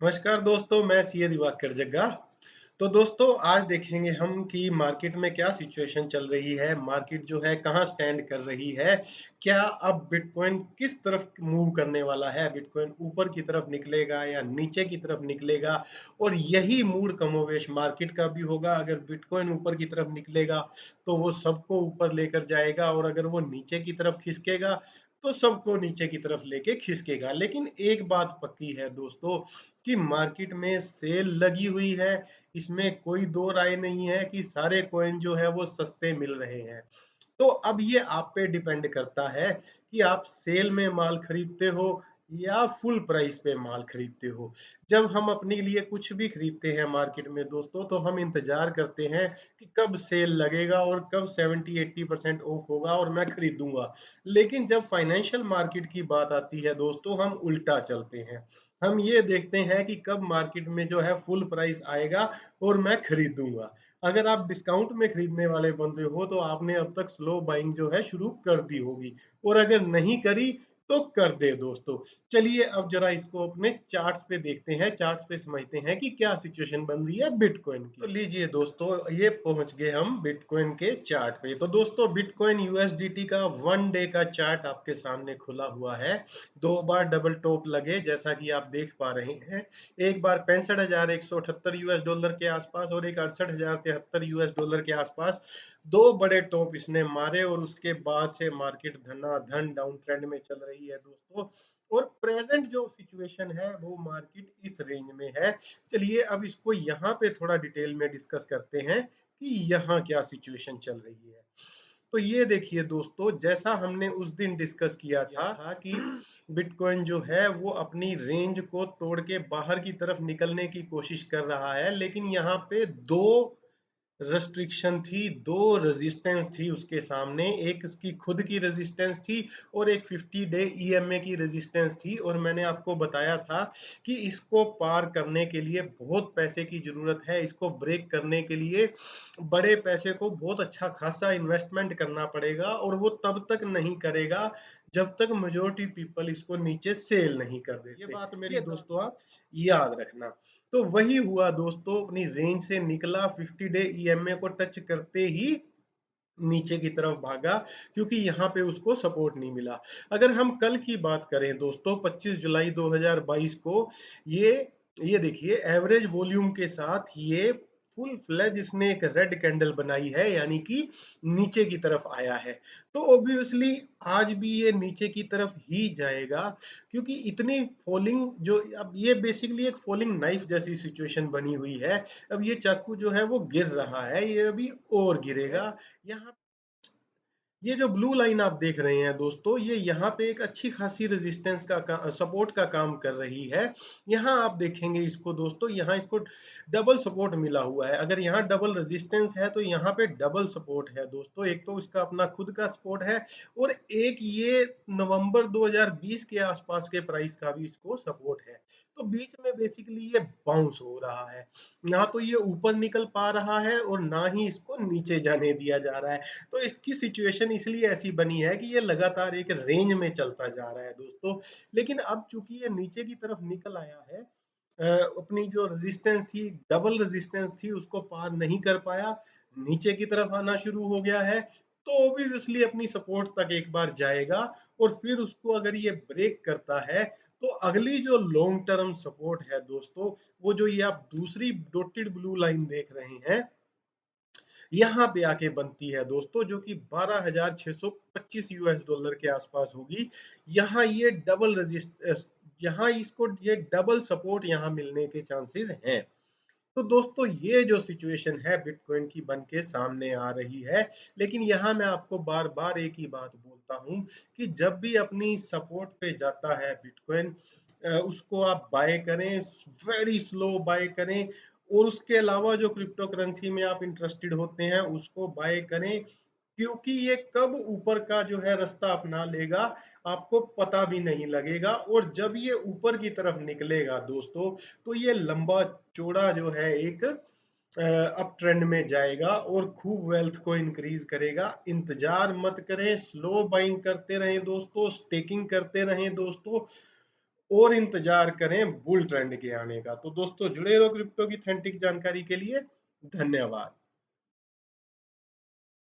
नमस्कार दोस्तों, मैं सीए दिवाकर जग्गा। तो दोस्तों आज देखेंगे हम कि मार्केट में क्या सिचुएशन चल रही है, मार्केट जो है कहाँ स्टैंड कर रही है, क्या अब बिटकॉइन किस तरफ मूव करने वाला है, बिटकॉइन ऊपर की तरफ निकलेगा या नीचे की तरफ निकलेगा। और यही मूड कमोवेश मार्केट का भी होगा। अगर बिटकॉइन ऊपर की तरफ निकलेगा तो वो सबको ऊपर लेकर जाएगा, और अगर वो नीचे की तरफ खिसकेगा तो सबको नीचे की तरफ लेके खिसकेगा। लेकिन एक बात पक्की है दोस्तों कि मार्केट में सेल लगी हुई है। इसमें कोई दो राय नहीं है कि सारे कॉइन जो है वो सस्ते मिल रहे हैं। तो अब ये आप पे डिपेंड करता है कि आप सेल में माल खरीदते हो या फुल प्राइस पे माल खरीदते हो। जब हम अपने लिए कुछ भी खरीदते हैं मार्केट में दोस्तों, तो हम इंतजार करते हैं कि कब सेल लगेगा और कब 70-80% ऑफ होगा और मैं खरीदूंगा। लेकिन जब फाइनेंशियल मार्केट की बात आती है दोस्तों, हम उल्टा चलते हैं। हम ये देखते हैं कि कब मार्केट में जो है फुल प्राइस आएगा और मैं खरीदूंगा। अगर आप डिस्काउंट में खरीदने वाले बंदे हो तो आपने अब तक स्लो बाइंग जो है शुरू कर दी होगी, और अगर नहीं करी तो कर दे दोस्तों। चलिए अब जरा इसको अपने चार्ट्स पे देखते हैं, चार्ट्स पे समझते हैं कि क्या सिचुएशन बन रही है बिटकॉइन की। तो लीजिए दोस्तों, ये पहुंच गए हम बिटकॉइन के चार्ट पे। तो दोस्तों बिटकॉइन यूएसडीटी का 1 डे का चार्ट आपके सामने खुला हुआ है। दो बार डबल टॉप लगे जैसा कि आप देख पा रहे हैं। एक बार 65,178 यूएस डॉलर के आसपास और एक 68,073 यूएस डॉलर के आसपास दो बड़े टॉप इसने मारे, और उसके बाद से मार्केट धनाधन डाउन ट्रेंड में चल रही है दोस्तों। और प्रेजेंट जो सिचुएशन है वो मार्केट इस रेंज में है। चलिए अब इसको यहाँ पे थोड़ा डिटेल में डिस्कस करते हैं कि यहाँ क्या सिचुएशन चल रही है। तो ये देखिए दोस्तों, जैसा हमने उस दिन डिस्कस किया था कि बिटकॉइन जो है वो अपनी रेंज को तोड़ के बाहर की तरफ निकलने की कोशिश कर रहा है। लेकिन यहाँ पे दो रेस्ट्रिक्शन थी, दो रेजिस्टेंस थी उसके सामने। एक इसकी खुद की रेजिस्टेंस थी और एक 50 डे ईएमए की रेजिस्टेंस थी। और मैंने आपको बताया था कि इसको पार करने के लिए बहुत पैसे की जरूरत है। इसको ब्रेक करने के लिए बड़े पैसे को बहुत अच्छा खासा इन्वेस्टमेंट करना पड़ेगा, और वो तब तक नहीं करेगा जब तक मेजोरिटी पीपल इसको नीचे सेल नहीं कर देते। ये बात मेरी दोस्तों आप याद रखना। तो वही हुआ दोस्तों, अपनी रेंज से निकला, 50 डे ईएमए को टच करते ही नीचे की तरफ भागा, क्योंकि यहाँ पे उसको सपोर्ट नहीं मिला। अगर हम कल की बात करें दोस्तों, 25 जुलाई 2022 को, ये ये देखिए एवरेज वॉल्यूम के साथ ये फुल फ्लेज इसने एक रेड कैंडल बनाई है, यानी कि नीचे की तरफ आया है। तो ऑब्वियसली आज भी ये नीचे की तरफ ही जाएगा, क्योंकि इतनी फॉलिंग जो अब ये बेसिकली एक फॉलिंग नाइफ जैसी सिचुएशन बनी हुई है। अब ये चाकू जो है वो गिर रहा है, ये अभी और गिरेगा। यहाँ ये जो ब्लू लाइन आप देख रहे हैं दोस्तों, ये यहाँ पे एक अच्छी खासी रेजिस्टेंस का सपोर्ट का काम कर रही है। यहाँ आप देखेंगे इसको दोस्तों, यहाँ इसको डबल सपोर्ट मिला हुआ है। अगर यहाँ डबल रेजिस्टेंस है तो यहाँ पे डबल सपोर्ट है दोस्तों। एक तो इसका अपना खुद का सपोर्ट है, और एक ये नवंबर 2020 के आसपास के प्राइस का भी इसको सपोर्ट है। तो बीच में बेसिकली ये बाउंस हो रहा है। ना तो ये ऊपर निकल पा रहा है और ना ही इसको नीचे जाने दिया जा रहा है। तो इसकी सिचुएशन इसलिए ऐसी बनी है कि ये लगातार एक रेंज में चलता जा रहा है दोस्तों। लेकिन अब चूंकि ये नीचे की तरफ निकल आया है, अपनी जो रेजिस्टेंस थी, डबल रेजिस्टेंस थी, उसको पार नहीं कर पाया, नीचे की तरफ आना शुरू हो गया है। तो ऑब्वियसली अपनी सपोर्ट तक एक बार जाएगा, और फिर उसको अगर ये ब्रेक करता है तो अगली जो लॉन्ग टर्म सपोर्ट है दोस्तों, वो जो ये आप दूसरी डॉटेड ब्लू लाइन देख रहे हैं, यहाँ पे आके बनती है दोस्तों, जो कि 12,625 यूएस डॉलर के आसपास होगी। यहाँ ये डबल रेजिस्ट यहाँ इसको ये डबल सपोर्ट यहाँ मिलने के चांसेस हैं। तो दोस्तों ये जो सिचुएशन है बिटकॉइन की बन के सामने आ रही है। लेकिन यहाँ मैं आपको बार बार एक ही बात बोलता हूँ कि जब भी अपनी सपोर्ट पे जाता है बिटकॉइन, उसको आप बाय करें, वेरी स्लो बाय करें। और उसके अलावा जो क्रिप्टो करेंसी में आप इंटरेस्टेड होते हैं उसको बाय करें, क्योंकि ये कब ऊपर का जो है रास्ता अपना लेगा आपको पता भी नहीं लगेगा। और जब ये ऊपर की तरफ निकलेगा दोस्तों, तो ये लंबा चौड़ा जो है एक अप ट्रेंड में जाएगा और खूब वेल्थ को इंक्रीज करेगा। इंतजार मत करें, स्लो बाइंग करते रहें दोस्तों, स्टेकिंग करते रहें दोस्तों। और इंतजार करें बुल ट्रेंड के आने का। तो दोस्तों जुड़े रहो क्रिप्टो की ऑथेंटिक जानकारी के लिए। धन्यवाद।